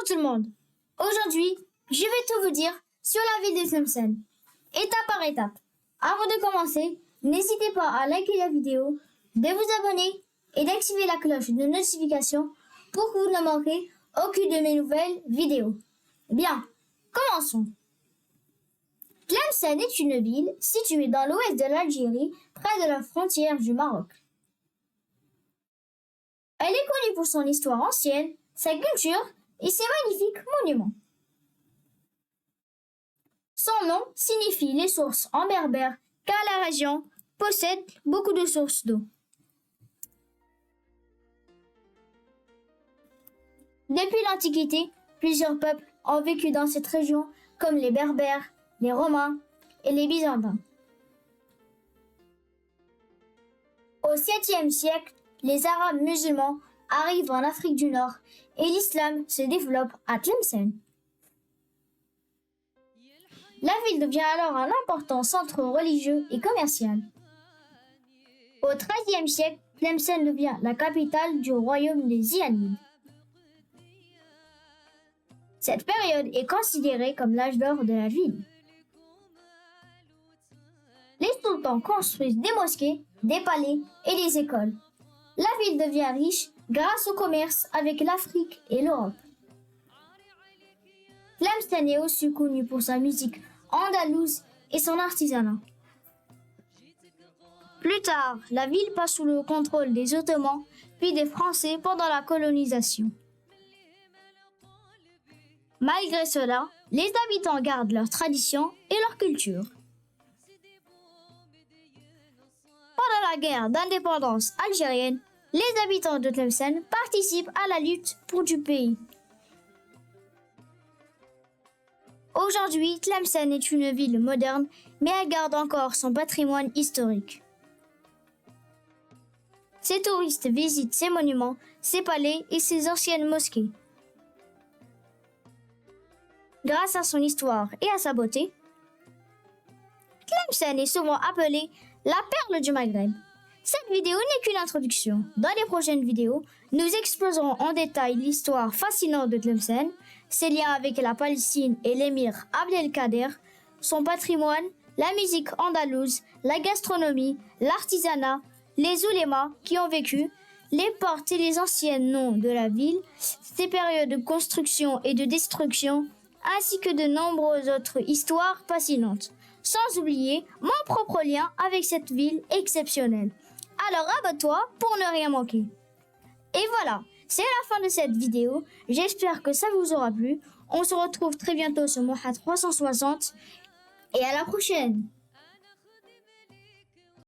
Bonjour tout le monde. Aujourd'hui, je vais tout vous dire sur la ville de Tlemcen, étape par étape. Avant de commencer, n'hésitez pas à liker la vidéo, de vous abonner et d'activer la cloche de notification pour que vous ne manquez aucune de mes nouvelles vidéos. Bien, commençons. Tlemcen est une ville située dans l'ouest de l'Algérie, près de la frontière du Maroc. Elle est connue pour son histoire ancienne, sa culture et ses magnifiques monuments. Son nom signifie les sources en berbère, car la région possède beaucoup de sources d'eau. Depuis l'Antiquité, plusieurs peuples ont vécu dans cette région, comme les Berbères, les Romains et les Byzantins. Au 7e siècle, les Arabes musulmans arrivent en Afrique du Nord et l'islam se développe à Tlemcen. La ville devient alors un important centre religieux et commercial. Au XIIIe siècle, Tlemcen devient la capitale du royaume des Zianides. Cette période est considérée comme l'âge d'or de la ville. Les sultans construisent des mosquées, des palais et des écoles. La ville devient riche grâce au commerce avec l'Afrique et l'Europe. Tlemcen est aussi connu pour sa musique andalouse et son artisanat. Plus tard, la ville passe sous le contrôle des Ottomans, puis des Français pendant la colonisation. Malgré cela, les habitants gardent leurs traditions et leur culture. Pendant la guerre d'indépendance algérienne, les habitants de Tlemcen participent à la lutte pour du pays. Aujourd'hui, Tlemcen est une ville moderne, mais elle garde encore son patrimoine historique. Ces touristes visitent ses monuments, ses palais et ses anciennes mosquées. Grâce à son histoire et à sa beauté, Tlemcen est souvent appelée la perle du Maghreb. Cette vidéo n'est qu'une introduction. Dans les prochaines vidéos, nous exposerons en détail l'histoire fascinante de Tlemcen, ses liens avec la Palestine et l'émir Abdelkader, son patrimoine, la musique andalouse, la gastronomie, l'artisanat, les oulémas qui ont vécu, les portes et les anciens noms de la ville, ses périodes de construction et de destruction, ainsi que de nombreuses autres histoires fascinantes. Sans oublier mon propre lien avec cette ville exceptionnelle. Alors abonne-toi pour ne rien manquer. Et voilà, c'est la fin de cette vidéo. J'espère que ça vous aura plu. On se retrouve très bientôt sur Moha 360 et à la prochaine.